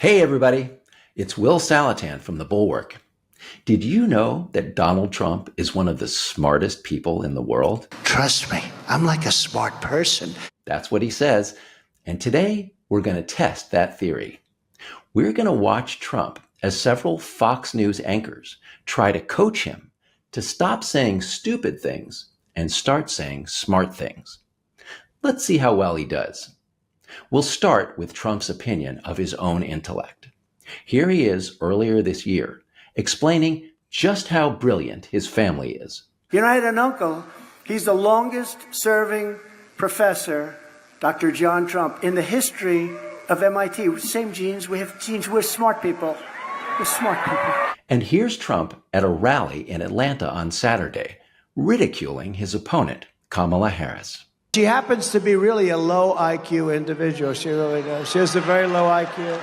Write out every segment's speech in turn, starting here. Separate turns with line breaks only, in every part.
Hey everybody, it's Will Saletan from The Bulwark. Did you know that Donald Trump is one of the smartest people in the world?
Trust me, I'm like a smart person.
That's what he says. And today we're going to test that theory. We're going to watch Trump as several Fox News anchors try to coach him to stop saying stupid things and start saying smart things. Let's see how well he does. We'll start with Trump's opinion of his own intellect. Here he is earlier this year, explaining just how brilliant his family is.
You know, I had an uncle. He's the longest serving professor, Dr. John Trump, in the history of MIT. Same genes. We have genes. We're smart people. We're smart people.
And here's Trump at a rally in Atlanta on Saturday, ridiculing his opponent, Kamala Harris.
She happens to be really a low IQ individual. She really does. She has a very low IQ.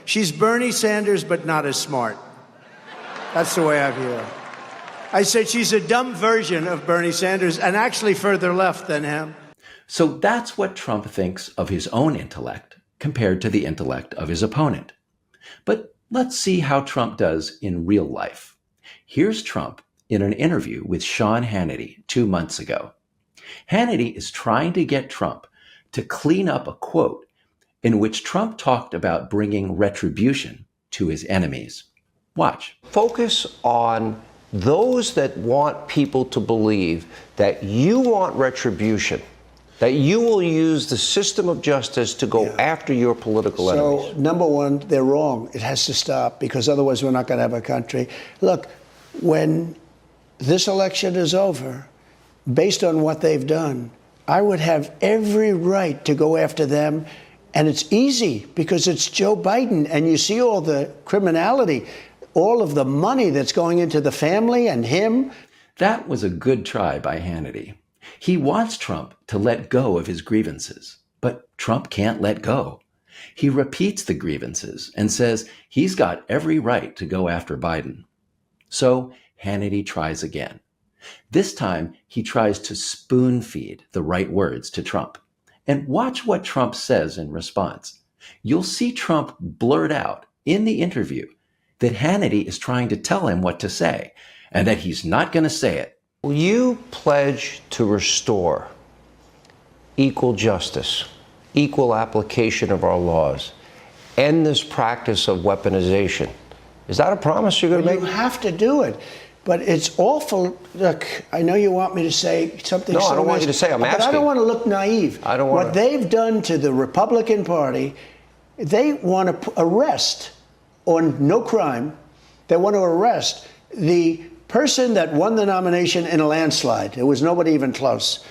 She's Bernie Sanders, but not as smart. That's the way I view her. I said she's a dumb version of Bernie Sanders and actually further left than him.
So that's what Trump thinks of his own intellect compared to the intellect of his opponent. But let's see how Trump does in real life. Here's Trump in an interview with Sean Hannity 2 months ago. Hannity is trying to get Trump to clean up a quote in which Trump talked about bringing retribution to his enemies. Watch.
Focus on those that want people to believe that you want retribution, that you will use the system of justice to go after your political enemies.
So, number one, they're wrong. It has to stop because otherwise we're not going to have a country. Look, when this election is over, based on what they've done, I would have every right to go after them. And it's easy because it's Joe Biden. And you see all the criminality, all of the money that's going into the family and him.
That was a good try by Hannity. He wants Trump to let go of his grievances, but Trump can't let go. He repeats the grievances and says he's got every right to go after Biden. So Hannity tries again. This time, he tries to spoon feed the right words to Trump. And watch what Trump says in response. You'll see Trump blurt out in the interview that Hannity is trying to tell him what to say and that he's not going to say it.
Will you pledge to restore equal justice, equal application of our laws, end this practice of weaponization? Is that a promise you're going to make?
You have to do it. But it's awful. Look, I know you want me to say something.
No,
so
I don't want you to say. I'm asking.
But I don't want to look naive.
I don't want
what they've done to the Republican Party, they want to arrest on no crime. They want to arrest the person that won the nomination in a landslide. There was nobody even close.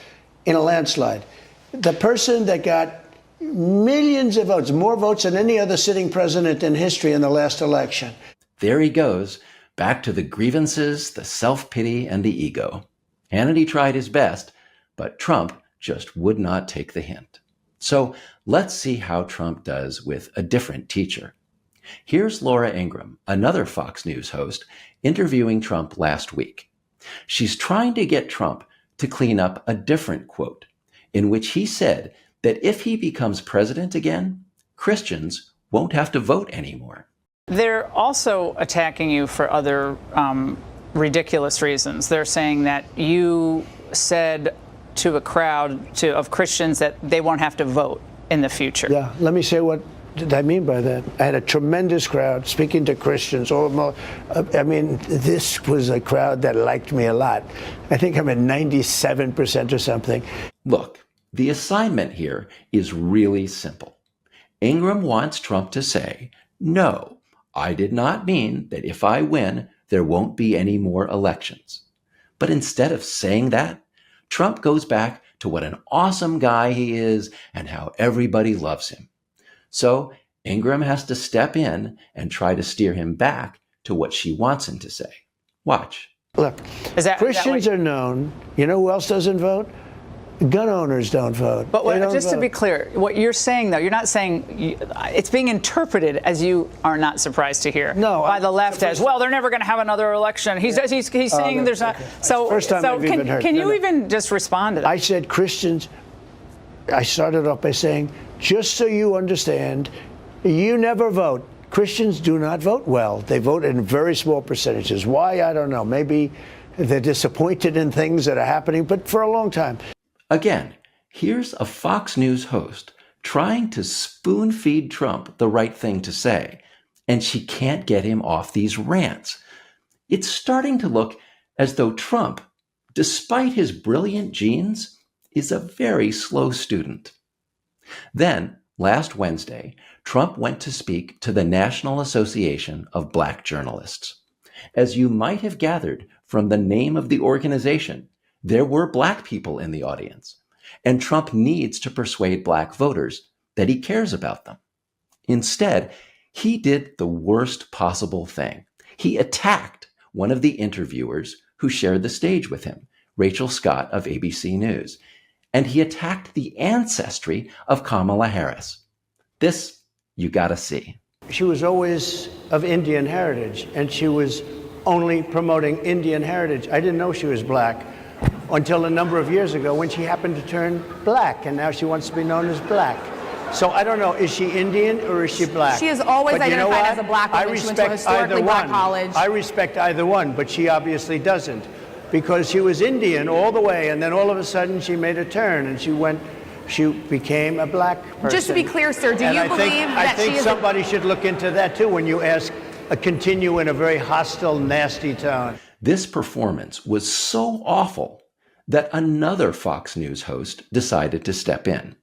In a landslide. The person that got millions of votes, more votes than any other sitting president in history in the last election.
There he goes. Back to the grievances, the self-pity, and the ego. Hannity tried his best, but Trump just would not take the hint. So let's see how Trump does with a different teacher. Here's Laura Ingraham, another Fox News host, interviewing Trump last week. She's trying to get Trump to clean up a different quote, in which he said that if he becomes president again, Christians won't have to vote anymore.
They're also attacking you for other ridiculous reasons. They're saying that you said to a crowd of Christians that they won't have to vote in the future.
Yeah, let me say what did I mean by that. I had a tremendous crowd speaking to Christians. I mean, this was a crowd that liked me a lot. I think I'm at 97% or something.
Look, the assignment here is really simple. Ingraham wants Trump to say, no, I did not mean that if I win, there won't be any more elections. But instead of saying that, Trump goes back to what an awesome guy he is and how everybody loves him. So Ingraham has to step in and try to steer him back to what she wants him to say. Watch.
Look, Christians are known. You know who else doesn't vote? Gun owners don't vote.
But just to be clear, what you're saying, though, you're not saying it's being interpreted as you are not surprised to hear by the left as well. They're never going to have another election. He's saying there's not. So
first time I've even heard.
Can you even just respond to that?
I said Christians. I started off by saying just so you understand, you never vote. Christians do not vote well. They vote in very small percentages. Why? I don't know. Maybe they're disappointed in things that are happening, but for a long time.
Again, here's a Fox News host trying to spoon feed Trump the right thing to say, and she can't get him off these rants. It's starting to look as though Trump, despite his brilliant genes, is a very slow student. Then, last Wednesday, Trump went to speak to the National Association of Black Journalists. As you might have gathered from the name of the organization, there were black people in the audience, and Trump needs to persuade black voters that he cares about them. Instead, he did the worst possible thing. He attacked one of the interviewers who shared the stage with him, Rachel Scott of ABC News, and he attacked the ancestry of Kamala Harris. This you gotta see.
She was always of Indian heritage, and she was only promoting Indian heritage. I didn't know she was black until a number of years ago when she happened to turn black, and now she wants to be known as black. So I don't know, is she Indian or is she black?
She has always
But you know
identified
what?
as a black woman.
I
She went to a
respect either
historically black
one.
college.
I respect either one, but she obviously doesn't, because she was Indian all the way, and then all of a sudden she made a turn and she became a black person.
Just to be clear, sir, do you believe that she is
somebody should look into that too when you ask continue in a very hostile, nasty tone.
This performance was so awful that another Fox News host decided to step in.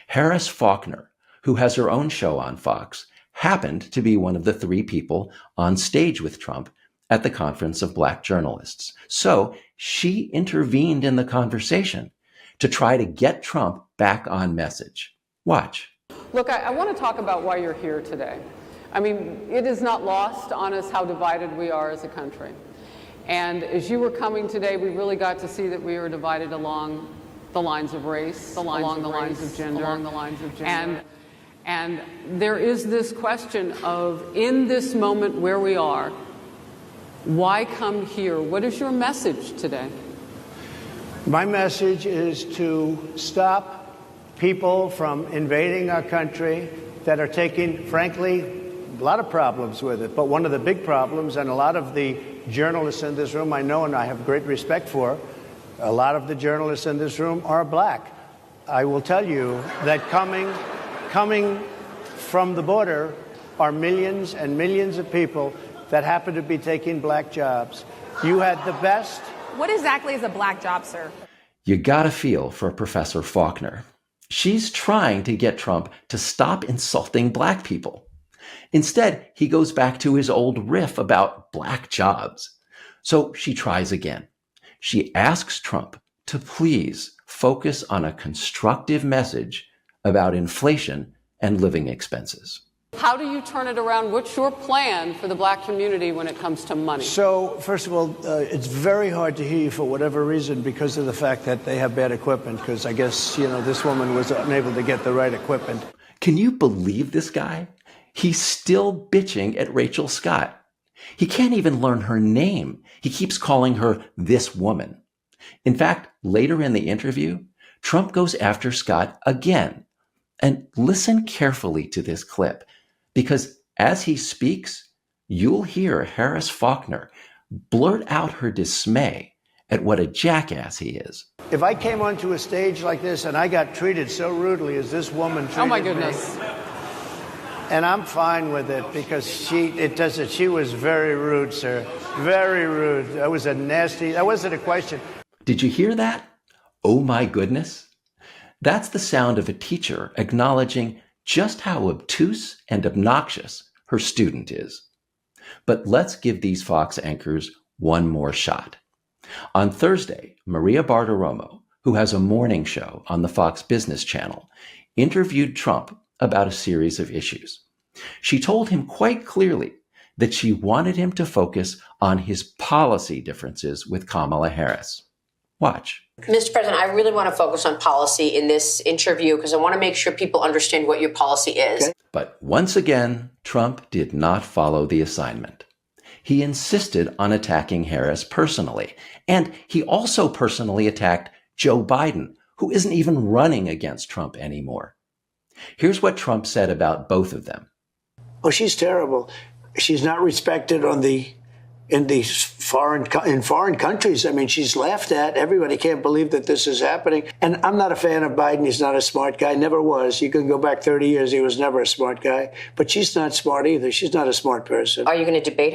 Harris Faulkner, who has her own show on Fox, happened to be one of the three people on stage with Trump at the Conference of Black Journalists. So she intervened in the conversation to try to get Trump back on message. Watch.
Look, I want to talk about why you're here today. I mean, it is not lost on us how divided we are as a country. And as you were coming today, we really got to see that we are divided along the lines of race, along the lines of gender. And there is this question of, in this moment where we are, why come here? What is your message today?
My message is to stop people from invading our country that are taking, frankly, a lot of problems with it. But one of the big problems, and a lot of the journalists in this room I know and I have great respect for, a lot of the journalists in this room are black. I will tell you that coming from the border are millions and millions of people that happen to be taking black jobs. You had the best.
What exactly is a black job, sir?
You gotta feel for Professor Faulkner. She's trying to get Trump to stop insulting black people. Instead, he goes back to his old riff about black jobs. So she tries again. She asks Trump to please focus on a constructive message about inflation and living expenses.
How do you turn it around? What's your plan for the black community when it comes to money?
So, first of all, it's very hard to hear you for whatever reason because of the fact that they have bad equipment, because I guess, this woman was unable to get the right equipment.
Can you believe this guy? He's still bitching at Rachel Scott. He can't even learn her name. He keeps calling her this woman. In fact, later in the interview, Trump goes after Scott again. And listen carefully to this clip, because as he speaks, you'll hear Harris Faulkner blurt out her dismay at what a jackass he is.
If I came onto a stage like this and I got treated so rudely as this woman treated me,
Oh my goodness.
and I'm fine with it because she was very rude, sir. Very rude. That wasn't a question.
Did you hear that? Oh my goodness. That's the sound of a teacher acknowledging just how obtuse and obnoxious her student is. But let's give these Fox anchors one more shot. On Thursday, Maria Bartiromo, who has a morning show on the Fox Business Channel, interviewed Trump about a series of issues. She told him quite clearly that she wanted him to focus on his policy differences with Kamala Harris. Watch.
Mr. President, I really want to focus on policy in this interview because I want to make sure people understand what your policy is.
Okay.
But once again, Trump did not follow the assignment. He insisted on attacking Harris personally, and he also personally attacked Joe Biden, who isn't even running against Trump anymore. Here's what Trump said about both of them.
Oh, she's terrible. She's not respected in foreign countries. I mean, she's laughed at. Everybody can't believe that this is happening. And I'm not a fan of Biden. He's not a smart guy. Never was. You can go back 30 years. He was never a smart guy. But she's not smart either. She's not a smart person.
Are you going to debate